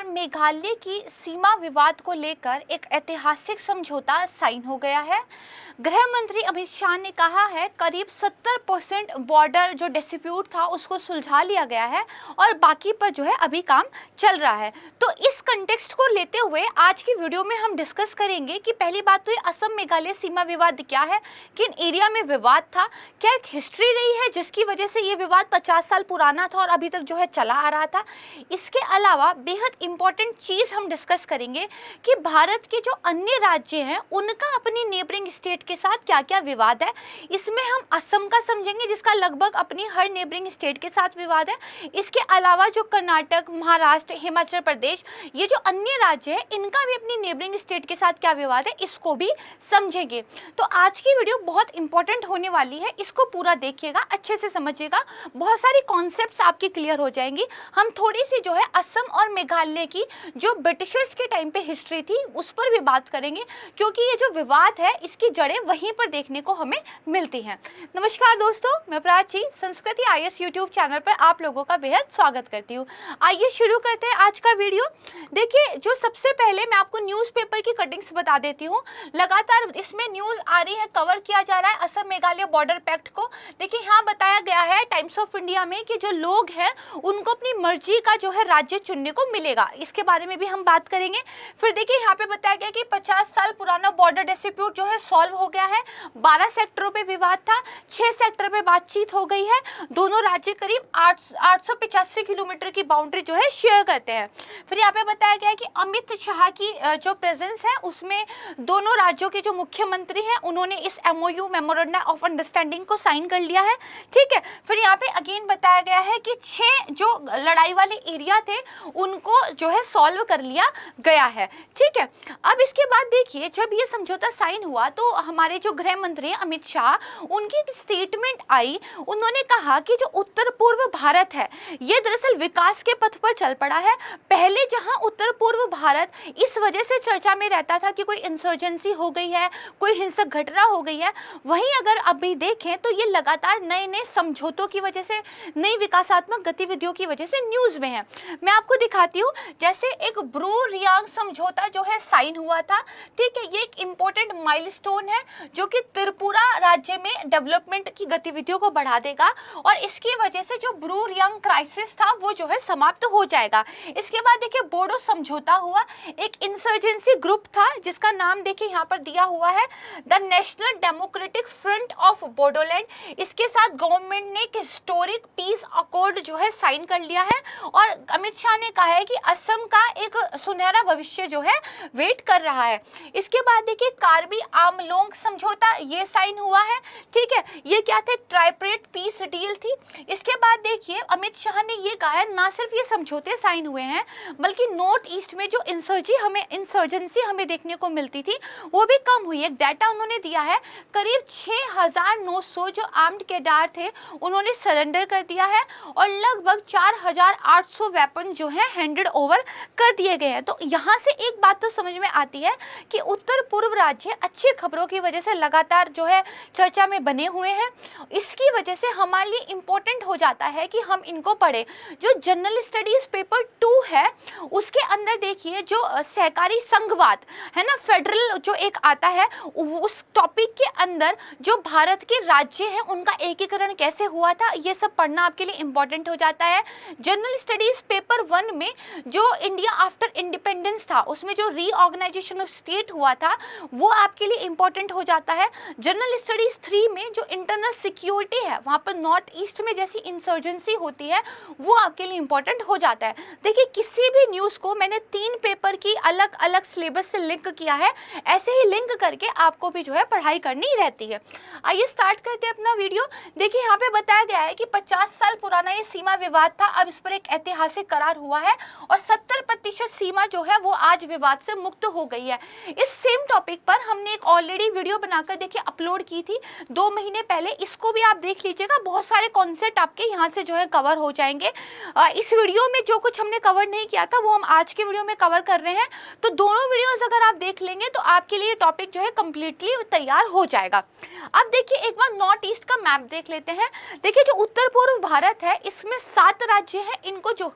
और मेघालय की सीमा विवाद को लेकर एक ऐतिहासिक समझौता साइन हो गया है। गृह मंत्री अमित शाह ने कहा है करीब 70% बॉर्डर जो डिस्प्यूट था उसको सुलझा लिया गया है और बाकी पर जो है अभी काम चल रहा है। तो इस कंटेक्स्ट को लेते हुए आज की वीडियो में हम डिस्कस करेंगे कि पहली बात तो ये असम मेघालय सीमा विवाद क्या है, किन एरिया में विवाद था, क्या एक हिस्ट्री रही है जिसकी वजह से ये विवाद 50 साल पुराना था और अभी तक जो है चला आ रहा था। इसके अलावा बेहद इंपॉर्टेंट चीज़ हम डिस्कस करेंगे कि भारत के जो अन्य राज्य हैं उनका अपनी नेबरिंग स्टेट के साथ क्या क्या विवाद है। इसमें हम असम का समझेंगे जिसका लगभग अपनी हर नेबरिंग स्टेट के साथ विवाद है। इसके अलावा जो कर्नाटक, महाराष्ट्र, हिमाचल प्रदेश, ये जो अन्य राज्य है इनका भी अपनी नेबरिंग स्टेट के साथ क्या विवाद है इसको भी समझेंगे। तो आज की वीडियो बहुत इंपॉर्टेंट होने वाली है, इसको पूरा देखिएगा, अच्छे से समझिएगा, बहुत सारी कॉन्सेप्ट्स आपकी क्लियर हो जाएंगी। हम थोड़ी सी जो है असम और मेघालय की जो ब्रिटिशर्स के टाइम पे हिस्ट्री थी उस पर भी बात करेंगे, क्योंकि ये जो विवाद है इसकी जड़ें वहीं पर देखने को हमें मिलती हैं। नमस्कार दोस्तों, मैं प्राची संस्कृति IAS यूट्यूब चैनल पर आप लोगों का बेहद स्वागत करती हूँ। आइए शुरू करते हैं आज का वीडियो। देखिए, जो सबसे पहले मैं आपको न्यूज़पेपर की कटिंग्स बता देती हूँ। लगातार इसमें न्यूज़ आ रही है, कवर किया जा रहा है असम मेघालय बॉर्डर पैक्ट को। देखिए, यहाँ बताया गया है टाइम्स ऑफ इंडिया में कि जो लोग हैं उनको अपनी मर्जी का जो है राज्य चुनने को मिलेगा, इसके बारे में भी हम बात करेंगे। फिर देखिए, यहाँ पे बताया गया कि 50 साल पुराना बॉर्डर डिस्प्यूट जो है सॉल्व हो गया है। 12 सेक्टरों पे विवाद था, 6 सेक्टर पे बातचीत हो गई है। दोनों राज्य करीब 885 किलोमीटर की बाउंड्री जो है शेयर करते हैं। फिर यहाँ पे बताया गया है कि अमित शाह की जो प्रेजेंस है उसमें दोनों राज्यों के जो मुख्यमंत्री हैं उन्होंने इस MOU मेमोरेंडम ऑफ अंडरस्टैंडिंग को साइन कर लिया है। ठीक है। फिर यहाँ पे अगेन बताया गया है कि 6 जो लड़ाई वाले एरिया थे उनको जो है सॉल्व कर लिया गया है। ठीक है। अब इसके बाद देखिए, जब ये समझौता साइन हुआ तो हमारे जो गृह मंत्री अमित शाह, उनकी एक स्टेटमेंट आई। उन्होंने कहा कि जो उत्तर पूर्व भारत है ये दरअसल विकास के पथ पर चल पड़ा है। पहले जहां उत्तर पूर्व भारत इस वजह से चर्चा में रहता था कि कोई इंसर्जेंसी हो गई है, कोई हिंसक घटना हो गई है, वहीं अगर अभी देखें तो ये लगातार नए नए समझौतों की वजह से, नई विकासात्मक गतिविधियों की वजह से न्यूज़ में है। मैं आपको दिखाती हूँ, जैसे एक ब्रू रियांग समझौता जो है साइन हुआ था। ठीक है, ये एक इम्पोर्टेंट माइलस्टोन है जो कि त्रिपुरा राज्य में डेवलपमेंट की गतिविधियों को बढ़ा देगा और इसकी वजह से जो ब्रू रियांग क्राइसिस था वो जो है समाप्त हो जाएगा। इसके बाद देखिए, बोडो समझौता हुआ। एक इंसर्जेंसी ग्रुप था जिसका नाम देखिए यहाँ पर दिया हुआ है the national democratic front of Bodoland. इसके साथ गवर्नमेंट ने एक हिस्टोरिक पीस अकॉर्ड जो है साइन कर लिया है और अमित शाह ने कहा है कि असम का एक सुनहरा भविष्य जो है वेट कर रहा है। इसके बाद देखिए, कार्बी आंगलोंग समझौता ये साइन हुआ है। ठीक है, ये क्या थे, ट्राइपरेट पीस डील थी। इसके बाद देखिए, अमित शाह ने ये कहा है ना सिर्फ ये समझौते साइन हुए हैं बल्कि नॉर्थ ईस्ट में जो इंसर्जेंसी हमें देखने को मिलती थी वो भी कम हुई है। एक डाटा उन्होंने दिया है, करीब 6900 जो आर्म्ड कैडेट थे उन्होंने सरेंडर कर दिया है और लगभग 4800 वेपन जो है हैंडेड ओवर कर दिए गए हैं। तो यहाँ से एक बात तो समझ में आती है कि उत्तर पूर्व राज्य अच्छी खबरों की वजह से लगातार जो है चर्चा में बने हुए हैं। इसकी वजह से हमारे लिए इम्पोर्टेंट हो जाता है कि हम इनको पढ़ें। जो जनरल स्टडीज पेपर 2 है उसके अंदर देखिए, जो सहकारी संघवाद है ना, फेडरल जो एक आता है, उस टॉपिक के अंदर जो भारत के राज्य हैं उनका एकीकरण कैसे हुआ था ये सब पढ़ना आपके लिए इम्पोर्टेंट हो जाता है। जनरल स्टडीज पेपर 1 में जो इंडिया आफ्टर इंडिपेंडेंस था उसमें जो रीऑर्गेनाइजेशन ऑफ स्टेट हुआ था वो आपके लिए इम्पोर्टेंट हो जाता है। जनरल स्टडीज 3 में जो इंटरनल सिक्योरिटी है वहाँ पर नॉर्थ ईस्ट में जैसी इंसर्जेंसी होती है वो आपके लिए इम्पोर्टेंट हो जाता है। देखिए, किसी भी न्यूज़ को मैंने 3 पेपर की अलग अलग सिलेबस से लिंक किया है, ऐसे ही लिंक करके आपको भी जो है पढ़ाई करनी रहती है। आइए स्टार्ट करते हैं अपना वीडियो। देखिए, यहाँ पे बताया गया है कि 50 साल पुराना ये सीमा विवाद था, अब इस पर एक ऐतिहासिक करार हुआ है और 70% सीमा जो है वो आज विवाद से मुक्त हो गई है। इस सेम टॉपिक पर हमने एक ऑलरेडी वीडियो बनाकर देखिए अपलोड की थी 2 महीने पहले, इसको भी आप देख लीजिएगा। बहुत सारे कॉन्सेप्ट आपके यहाँ से जो है कवर हो जाएंगे। इस वीडियो में जो कुछ हमने कवर नहीं किया था वो हम आज के वीडियो में कवर कर रहे हैं, तो दोनों वीडियोस अगर आप देख लेंगे तो आपके लिए टॉपिक जो है कंप्लीटली तैयार हो जाएगा। अब देखिए, एक बार नॉर्थ ईस्ट का मैप देख लेते हैं। देखिए, जो उत्तर पूर्व भारत है इसमें 7 राज्य हैं, इनको जो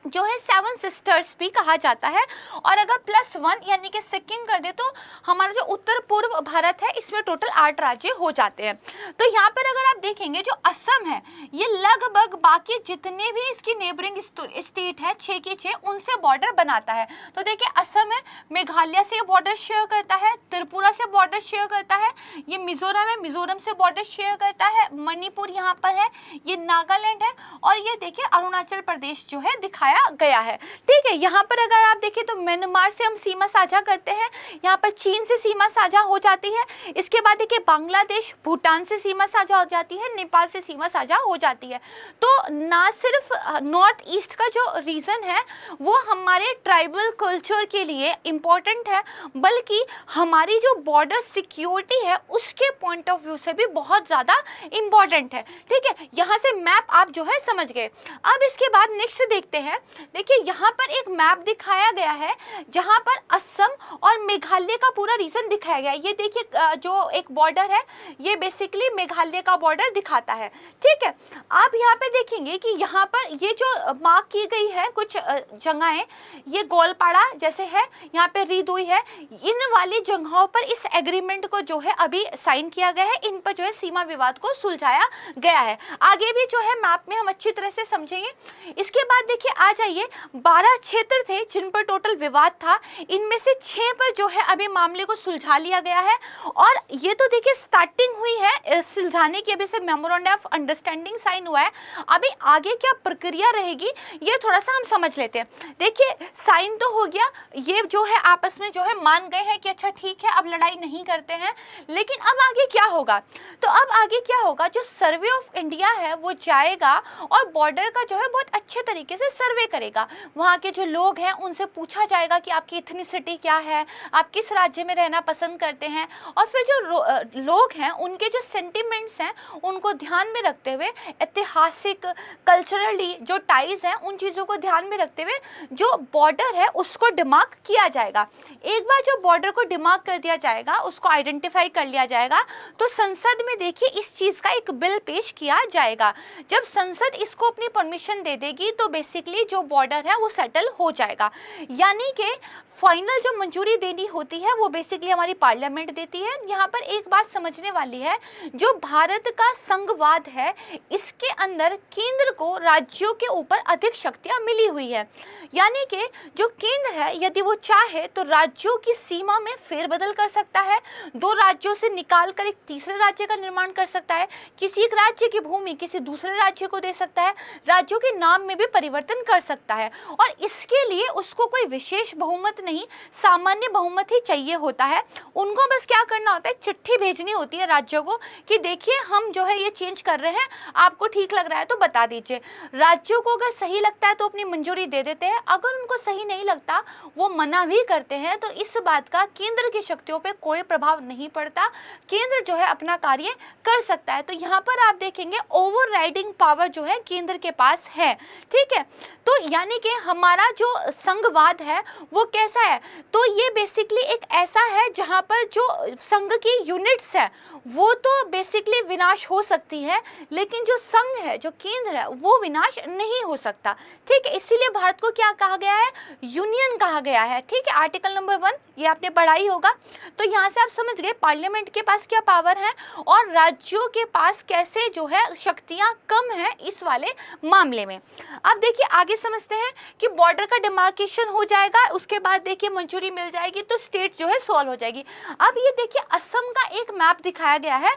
जो है 7 सिस्टर्स भी कहा जाता है। और अगर +1 यानी कि सिक्किम कर दे तो हमारा जो उत्तर पूर्व भारत है इसमें टोटल 8 राज्य हो जाते हैं। तो यहाँ पर अगर आप देखेंगे जो असम है ये लगभग बाकी जितने भी इसकी नेबरिंग स्टेट है 6 की 6 उनसे बॉर्डर बनाता है। तो देखिए असम है, मेघालय से बॉर्डर शेयर करता है, त्रिपुरा से बॉर्डर शेयर करता है, ये मिजोरम है, मिजोरम से बॉर्डर शेयर करता है, मणिपुर यहाँ पर है, ये नागालैंड है, और ये देखिए अरुणाचल प्रदेश जो है दिखाया गया है। ठीक है, यहाँ पर अगर आप देखें तो म्यांमार से हम सीमा साझा करते हैं, यहाँ पर चीन से सीमा साझा हो जाती है, इसके बाद देखिए बांग्लादेश भूटान से सीमा साझा हो जाती है, नेपाल से सीमा साझा हो जाती है। तो ना सिर्फ नॉर्थ ईस्ट का जो रीजन है वो हमारे ट्राइबल कल्चर के लिए इम्पोर्टेंट है, बल्कि हमारी जो बॉर्डर सिक्योरिटी है उसके पॉइंट ऑफ व्यू से भी बहुत ज़्यादा इम्पॉर्टेंट है। ठीक है, यहाँ से मैप आप जो है समझ गए। अब इसके बाद नेक्स्ट देखते हैं। देखिए यहाँ पर एक मैप दिखाया गया है जहाँ पर असम और मेघालय का पूरा रीजन दिखाया गया है। ये देखिए जो एक बॉर्डर है ये बेसिकली मेघालय का बॉर्डर दिखाता है। ठीक है, आप यहाँ पे देखेंगे कि यहाँ पर ये जो मार्क की गई है कुछ जगहें, ये गोलपाड़ा जैसे है, यहाँ पे रीदुई है, इन वाली जगहों पर इस एग्रीमेंट को जो है अभी साइन किया गया है, इन पर जो है सीमा विवाद को सुलझाया गया है। आगे भी जो है मैप में हम अच्छी तरह से समझेंगे। इसके बाद देखिए आ जाइए 12 क्षेत्र थे जिन पर टोटल विवाद था, इनमें से 6 पर जो है अभी मामले को सुलझा लिया गया है। और ये तो देखिए स्टार्टिंग हुई है सुलझाने की, अभी से मेमोरेंडम ऑफ अंडरस्टैंडिंग साइन हुआ है, अभी आगे क्या प्रक्रिया रहेगी ये थोड़ा सा हम समझ लेते हैं। देखिए साइन तो हो गया, ये जो है आपस में जो है मान गए हैं कि अच्छा ठीक है अब लड़ाई नहीं करते हैं, लेकिन अब आगे क्या होगा? तो अब आगे क्या होगा, जो सर्वे ऑफ इंडिया है वो जाएगा और बॉर्डर का जो है बहुत अच्छे तरीके से सर्वे करेगा। वहाँ के जो लोग हैं उनसे पूछा जाएगा कि आपकी इथनिसिटी क्या है, आप किस राज्य में रहना पसंद करते हैं, और फिर जो लोग हैं उनके जो सेंटिमेंट्स हैं उनको ध्यान में रखते हुए, ऐतिहासिक कल्चरली जो टाइज हैं उन चीज़ों को ध्यान में रखते हुए जो बॉर्डर है उसको डिमार्क किया जाएगा। एक बार जो बॉर्डर को डिमार्क कर दिया जाएगा, उसको आइडेंटिफाई कर लिया जाएगा, तो संसद में देखिए इस चीज़ का एक बिल पेश किया जाएगा। जब संसद इसको अपनी परमिशन दे देगी तो बेसिकली जो बॉर्डर है वो सेटल हो जाएगा। यानी कि फाइनल जो मंजूरी देनी होती है वो बेसिकली हमारी पार्लियामेंट देती है। यहाँ पर एक बात समझने वाली है, जो भारत का संघवाद है इसके अंदर केंद्र को राज्यों के ऊपर अधिक शक्तियाँ मिली हुई है। यानी कि जो केंद्र है यदि वो चाहे तो राज्यों की सीमा में फेरबदल कर सकता है, 2 राज्यों से निकाल कर एक तीसरे राज्य का निर्माण कर सकता है, किसी एक राज्य की भूमि किसी दूसरे राज्य को दे सकता है, राज्यों के नाम में भी परिवर्तन कर सकता है। और इसके लिए उसको कोई विशेष बहुमत नहीं, सामान्य बहुमत ही चाहिए होता है। उनको बस क्या करना होता है, चिट्ठी भेजनी होती है राज्यों को कि देखिए हम जो है ये चेंज कर रहे हैं, आपको ठीक लग रहा है तो बता दीजिए। राज्यों को अगर सही लगता है तो अपनी मंजूरी दे देते हैं, अगर उनको सही नहीं लगता वो मना भी करते हैं। तो इस बात का केंद्र की शक्तियों पे कोई प्रभाव नहीं पड़ता, केंद्र जो है अपना कार्य कर सकता है। तो यहाँ पर आप देखेंगे ओवरराइडिंग पावर जो है केंद्र के पास है। ठीक है, तो यानी कि हमारा जो संघवाद है वो कैसा है, तो ये बेसिकली एक ऐसा है जहाँ पर जो संघ की यूनिट्स है वो तो बेसिकली विनाश हो सकती है, लेकिन जो संघ है जो केंद्र है वो विनाश नहीं हो सकता। ठीक है, इसीलिए भारत को क्या कहा गया है, यूनियन कहा गया है। ठीक है, आर्टिकल नंबर 1 ये आपने पढ़ा ही होगा। तो यहाँ से आप समझ गए पार्लियामेंट के पास क्या पावर है और राज्यों के पास कैसे जो है शक्तियाँ कम है इस वाले मामले में। अब देखिए आगे समझते हैं कि बॉर्डर का डिमार्केशन हो जाएगा, उसके बाद देखिए मंजूरी मिल जाएगी तो स्टेट जो है सॉल्व हो जाएगी। अब ये देखिए असम का एक मैप दिखाया गया है।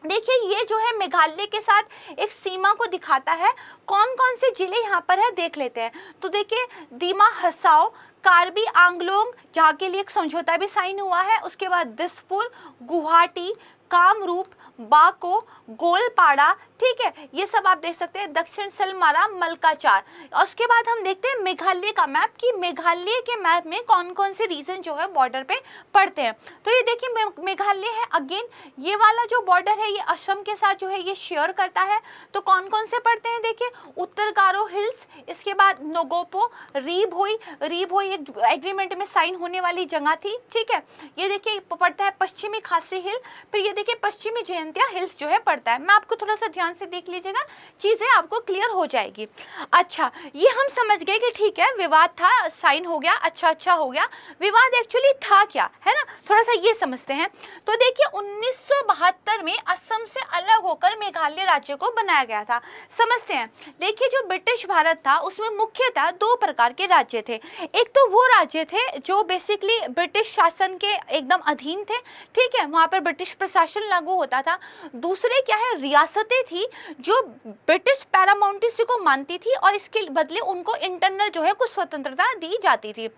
देखिए ये जो है मेघालय के साथ एक सीमा को दिखाता है, कौन कौन से जिले यहाँ पर है देख लेते हैं। तो देखिए दीमा हसाओ, कार्बी आंगलोंग जहाँ के लिए एक समझौता भी साइन हुआ है, उसके बाद दिसपुर, गुवाहाटी, कामरूप, बाको, गोलपाड़ा, ठीक है ये सब आप देख सकते हैं, दक्षिण सलमारा, मलकाचार। और उसके बाद हम देखते हैं मेघालय का मैप कि मेघालय के मैप में कौन कौन से रीजन जो है बॉर्डर पे पड़ते हैं। तो ये देखिए मेघालय है, अगेन ये वाला जो बॉर्डर है ये असम के साथ जो है ये शेयर करता है। तो कौन कौन से पड़ते हैं देखिए, उत्तर गारो हिल्स, इसके बाद नोगोपो, रीभोई एक एग्रीमेंट में साइन होने वाली जगह थी। ठीक है, ये देखिए पड़ता है पश्चिमी खासी हिल, फिर ये देखिए पश्चिमी जयंती जयंतिया हिल्स जो है पड़ता है। मैं आपको थोड़ा सा ध्यान से देख लीजिएगा, चीज़ें आपको क्लियर हो जाएगी। अच्छा, ये हम समझ गए कि ठीक है विवाद था, साइन हो गया, अच्छा हो गया। विवाद एक्चुअली था क्या, है ना, थोड़ा सा ये समझते हैं। तो देखिए 1972 में असम से अलग होकर मेघालय राज्य को बनाया गया था। समझते हैं, देखिए जो ब्रिटिश भारत था उसमें मुख्यतः दो प्रकार के राज्य थे। एक तो वो राज्य थे जो बेसिकली ब्रिटिश शासन के एकदम अधीन थे, ठीक है, वहाँ पर ब्रिटिश प्रशासन लागू होता था। दूसरे क्या है, रियासतें थी जो ब्रिटिश पैरामाउंटेसी को मानती थी और इसके बदले उनको इंटरनल जो है कुछ स्वतंत्रता दी जाती थी।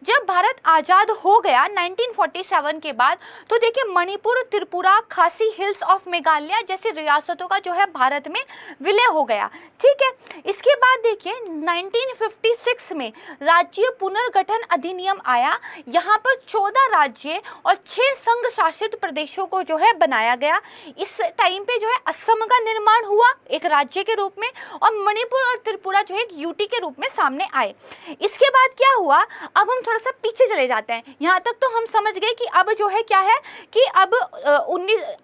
जब भारत आज़ाद हो गया 1947 के बाद, तो देखिए मणिपुर, त्रिपुरा, खासी हिल्स ऑफ मेघालय जैसी रियासतों का जो है भारत में विलय हो गया, ठीक है। इसके बाद देखिए 1956 में राज्य पुनर्गठन अधिनियम आया। यहाँ पर 14 राज्य और 6 संघ शासित प्रदेशों को जो है बनाया गया। इस टाइम पे जो है असम का निर्माण हुआ एक राज्य के रूप में, और मणिपुर और त्रिपुरा जो है एक यूटी के रूप में सामने आए। इसके बाद क्या हुआ, अब हम थोड़ा सा पीछे चले जाते हैं। यहाँ तक तो हम समझ गए कि अब जो है क्या है कि अब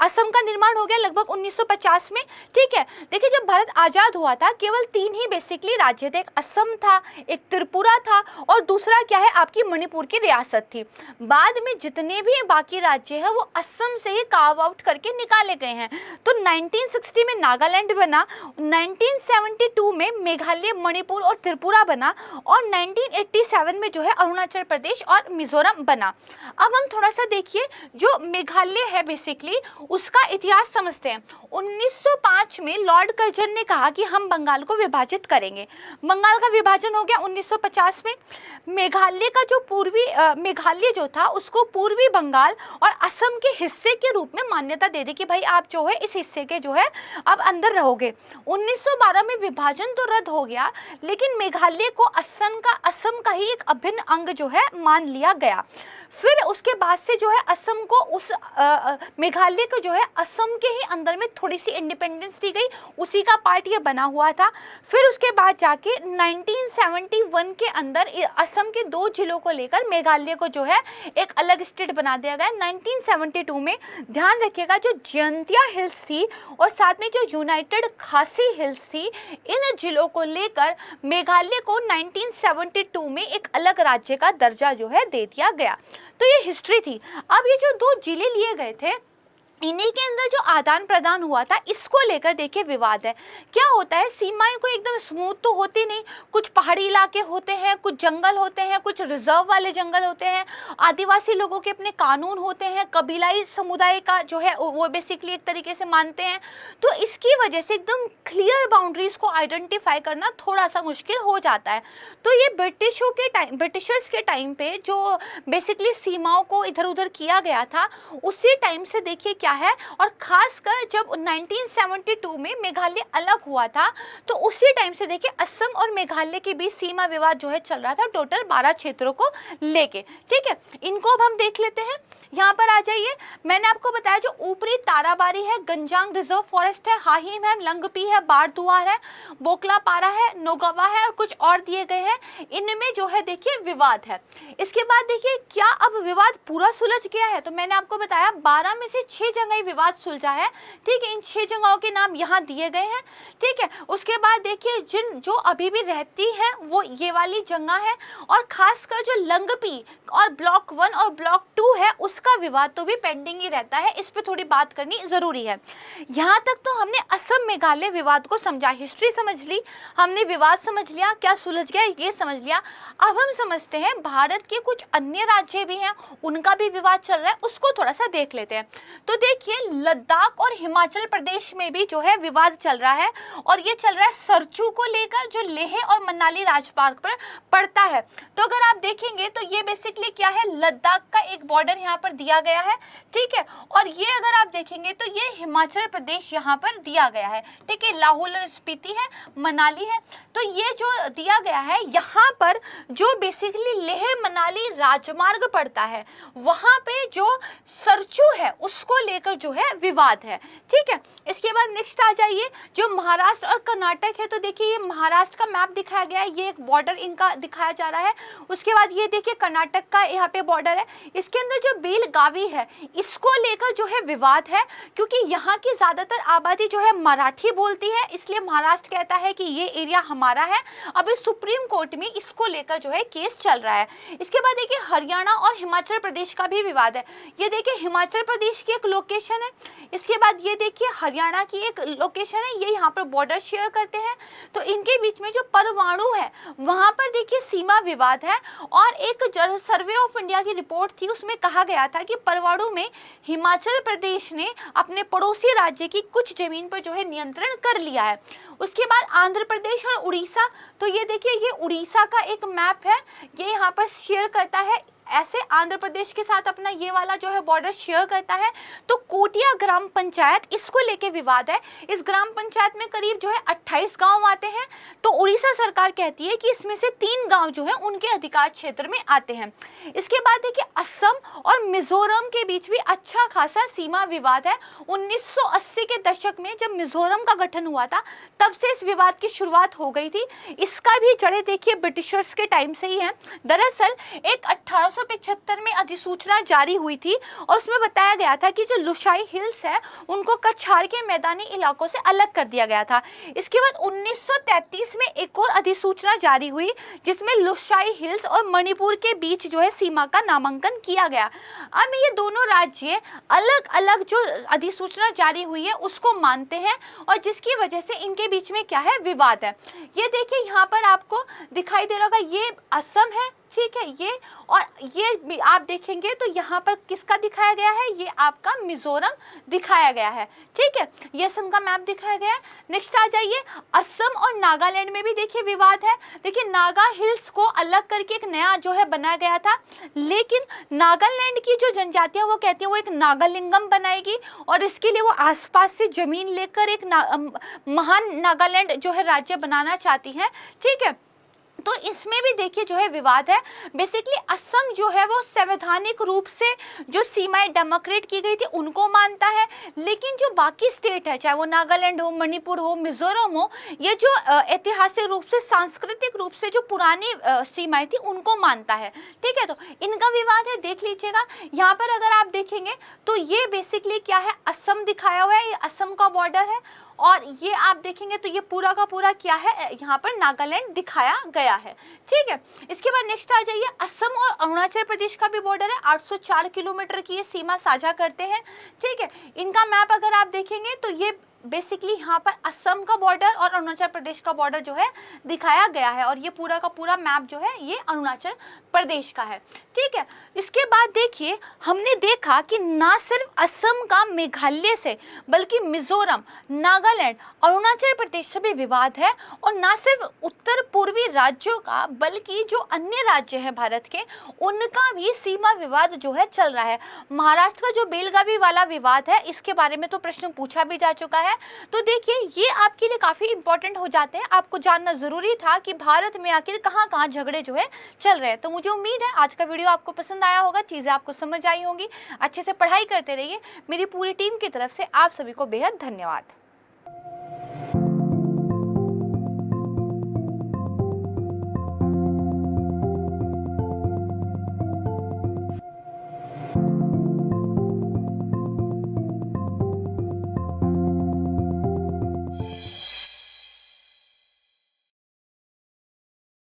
असम का निर्माण हो गया लगभग 1950 में, ठीक है। देखिए जब भारत आज़ाद हुआ था केवल 3 ही बेसिकली राज्य थे, एक असम था, एक त्रिपुरा था और दूसरा क्या है आपकी मणिपुर की रियासत थी। बाद में जितने भी बाकी राज्य हैं वो असम से ही कार्व आउट करके निकाले गए हैं। तो 1960 में नागालैंड बना, 1972 में मेघालय, मणिपुर और त्रिपुरा बना, और 1987 में जो है अरुणाचल प्रदेश और मिजोरम बना। अब हम थोड़ा सा देखिए जो मेघालय है बेसिकली उसका इतिहास समझते हैं। 1905 में लॉर्ड कर्जन ने कहा कि हम बंगाल को विभाजित करेंगे। बंगाल का विभाजन हो गया 1950 में। मेघालय का जो मेघालय जो था उसको पूर्वी बंगाल और असम के हिस्से के रूप में मान्यता दे दी कि भाई आप जो है इस हिस्से के जो है अब अंदर रहोगे। 1912 में विभाजन तो रद्द हो गया, लेकिन मेघालय को असम का ही एक अभिन्न अंग जो है मान लिया गया। फिर उसके बाद से जो है असम को मेघालय को जो है असम के ही अंदर में थोड़ी सी इंडिपेंडेंस दी गई, उसी का पार्ट ये बना हुआ था। फिर उसके बाद जाके 1971 के अंदर असम के 2 जिलों को लेकर मेघालय को जो है एक अलग स्टेट बना दिया गया। 1972 में ध्यान रखिएगा जो जयंतिया हिल्स थी और साथ में जो यूनाइटेड खासी हिल्स थी, इन जिलों को लेकर मेघालय को 1972 में एक अलग राज्य का दर्जा जो है दे दिया गया। तो ये हिस्ट्री थी। अब ये जो 2 जिले लिए गए थे इन्हीं के अंदर जो आदान प्रदान हुआ था इसको लेकर देखिए विवाद है। क्या होता है, सीमाएं कोई एकदम स्मूथ तो होती नहीं, कुछ पहाड़ी इलाके होते हैं, कुछ जंगल होते हैं, कुछ रिजर्व वाले जंगल होते हैं, आदिवासी लोगों के अपने कानून होते हैं, कबीलाई समुदाय का जो है वो बेसिकली एक तरीके से मानते हैं। तो इसकी वजह से एकदम क्लियर बाउंड्रीज को आइडेंटिफाई करना थोड़ा सा मुश्किल हो जाता है। तो ये ब्रिटिशर्स के टाइम पे जो बेसिकली सीमाओं को इधर उधर किया गया था उसी टाइम से देखिए क्या है, और खासकर जब 1972 में मेघालय अलग हुआ था तो उसी टाइम से देखिए असम और मेघालय के बीच सीमा विवाद जो है चल रहा था, टोटल 12 क्षेत्रों को लेके, ठीक है। इनको अब हम देख लेते हैं। यहाँ पर आ जाइए, मैंने आपको बताया जो ऊपरी ताराबारी है, गंजांग रिजर्व फॉरेस्ट है, हाहिम है, लंगपी है, बारदुआर है, बोकला पारा है, नोगवा है और कुछ और दिए गए हैं। इनमें जो है देखिए विवाद है। इसके बाद देखिए क्या अब विवाद पूरा सुलझ गया है, तो मैंने आपको बताया 12 में से 6 जगह ही विवाद सुलझा है, ठीक है। इन 6 जगहों के नाम यहाँ दिए गए हैं, ठीक है। उसके बाद देखिए जो अभी भी रहती हैं वो ये वाली जगह है, और खासकर जो लंगपी और ब्लॉक 1 और ब्लॉक 2 है उसका विवाद तो भी पेंडिंग ही रहता है, इस पे थोड़ी बात करनी जरूरी है। यहाँ तक तो हमने असम मेघालय विवाद को समझा, हिस्ट्री समझ ली, हमने विवाद समझ लिया, क्या सुलझ गया ये समझ लिया। अब हम समझते हैं भारत के कुछ अन्य राज्य भी हैं, उनका भी विवाद चल रहा है, उसको थोड़ा सा देख लेते हैं। तो देखिए लद्दाख और हिमाचल प्रदेश में भी जो है विवाद चल रहा है, और ये चल रहा है सरचू को लेकर जो लेह और मनाली राजमार्ग पर पड़ता है। तो अगर आप देखेंगे तो ये बेसिकली क्या है, लद्दाख का एक बॉर्डर यहाँ पर दिया गया है, ठीक है। और ये अगर आप देखेंगे तो ये हिमाचल प्रदेश यहाँ पर दिया गया है, ठीक है। लाहौल और स्पीति है, मनाली है। तो ये जो दिया गया है यहाँ पर जो बेसिकली लेह मनाली राजमार्ग पड़ता है, वहाँ पे जो सरचू है उसको लेकर जो है विवाद है। ठीक है, इसके बाद नेक्स्ट आ जाइए जो महाराष्ट्र और कर्नाटक है। तो देखिए ये महाराष्ट्र का मैप दिखाया गया है, ये एक बॉर्डर इनका दिखाया जा रहा है। उसके बाद ये देखिए कर्नाटक का यहाँ पे बॉर्डर है। इसके अंदर जो बेलगावी है इसको लेकर जो है विवाद है, क्योंकि यहाँ की ज़्यादातर आबादी जो है मराठी बोलती है, इसलिए महाराष्ट्र कहता है कि ये एरिया हमारा है। अभी सुप्रीम कोर्ट में इसको लेकर जो है केस चल रहा है। इसके बाद देखिए हरियाणा और हिमाचल प्रदेश का भी विवाद है। ये देखिए हिमाचल प्रदेश की एक लोकेशन है, इसके बाद ये देखिए हरियाणा की एक लोकेशन है, ये यहाँ पर बॉर्डर शेयर करते हैं। तो इनके बीच में जो परवाणु है वहाँ पर देखिए सीमा विवाद है। और एक सर्वे ऑफ इंडिया की रिपोर्ट थी, उसमें कहा गया था कि परवाणु में हिमाचल प्रदेश ने अपने पड़ोसी राज्य की कुछ जमीन पर जो है नियंत्रण कर लिया है। उसके बाद आंध्र प्रदेश और उड़ीसा, तो ये देखिए ये उड़ीसा का एक मैप है, ये यहाँ पर शेयर करता है, ऐसे आंध्र प्रदेश के साथ अपना ये वाला जो है बॉर्डर शेयर करता है। तो कोटिया ग्राम पंचायत, इसको लेके विवाद है। इस ग्राम पंचायत में करीब जो है 28 गांव आते हैं। तो उड़ीसा सरकार कहती है कि इसमें से 3 गांव जो है उनके अधिकार क्षेत्र में आते हैं। इसके बाद देखिए असम और मिजोरम के बीच भी अच्छा खासा सीमा विवाद है। 1980 के दशक में जब मिजोरम का गठन हुआ था तब से इस विवाद की शुरुआत हो गई थी। इसका भी जड़ें देखिए ब्रिटिशर्स के टाइम से ही है। दरअसल एक 1875 में अधिसूचना जारी हुई थी और उसमें बताया गया था कि जो लुशाई हिल्स है उनको कछाड़ के मैदानी इलाकों से अलग कर दिया गया था। इसके बाद 1933 में एक और अधिसूचना जारी हुई जिसमें लुशाई हिल्स और मणिपुर के बीच जो है सीमा का नामांकन किया गया। अब ये दोनों राज्य अलग अलग जो अधिसूचना जारी हुई है उसको मानते हैं और जिसकी वजह से इनके बीच में क्या है विवाद है। ये देखिए यहाँ पर आपको दिखाई दे रहा होगा, ये असम है, ठीक है, ये और ये आप देखेंगे तो यहाँ पर किसका दिखाया गया है, ये आपका मिजोरम दिखाया गया है। ठीक है, ये असम का मैप दिखाया गया है। नेक्स्ट आ जाइए असम और नागालैंड में भी देखिए विवाद है। देखिए नागा हिल्स को अलग करके एक नया जो है बनाया गया था, लेकिन नागालैंड की जो जनजातियां वो कहती है वो एक नागालिंगम बनाएगी और इसके लिए वो आसपास से जमीन लेकर एक महान नागालैंड जो है राज्य बनाना चाहती हैं। ठीक है, तो इसमें भी देखिए जो है विवाद है। बेसिकली असम जो है वो संवैधानिक रूप से जो सीमाएं डेमोक्रेट की गई थी उनको मानता है, लेकिन जो बाकी स्टेट है चाहे वो नागालैंड हो, मणिपुर हो, मिजोरम हो, ये जो ऐतिहासिक रूप से सांस्कृतिक रूप से जो पुरानी सीमाएं थी उनको मानता है। ठीक है, तो इनका विवाद है, देख लीजिएगा। यहाँ पर अगर आप देखेंगे तो ये बेसिकली क्या है, असम दिखाया हुआ है, ये असम का बॉर्डर है और ये आप देखेंगे तो ये पूरा का पूरा क्या है, यहाँ पर नागालैंड दिखाया गया है। ठीक है, इसके बाद नेक्स्ट आ जाइए असम और अरुणाचल प्रदेश का भी बॉर्डर है, 804 किलोमीटर की ये सीमा साझा करते हैं। ठीक है, इनका मैप अगर आप देखेंगे तो ये बेसिकली यहाँ पर असम का बॉर्डर और अरुणाचल प्रदेश का बॉर्डर जो है दिखाया गया है और ये पूरा का पूरा मैप जो है ये अरुणाचल प्रदेश का है। ठीक है, इसके बाद देखिए हमने देखा कि ना सिर्फ असम का मेघालय से बल्कि मिजोरम, नागालैंड, अरुणाचल प्रदेश से भी विवाद है और ना सिर्फ उत्तर पूर्वी राज्यों का बल्कि जो अन्य राज्य हैं भारत के उनका भी सीमा विवाद जो है चल रहा है। महाराष्ट्र का जो बेलगावी वाला विवाद है इसके बारे में तो प्रश्न पूछा भी जा चुका है। तो देखिए ये आपके लिए काफ़ी इंपॉर्टेंट हो जाते हैं, आपको जानना ज़रूरी था कि भारत में आखिर कहाँ कहाँ झगड़े जो है चल रहे हैं। तो मुझे उम्मीद है आज का वीडियो आपको पसंद आया होगा, चीज़ें आपको समझ आई होंगी। अच्छे से पढ़ाई करते रहिए। मेरी पूरी टीम की तरफ से आप सभी को बेहद धन्यवाद।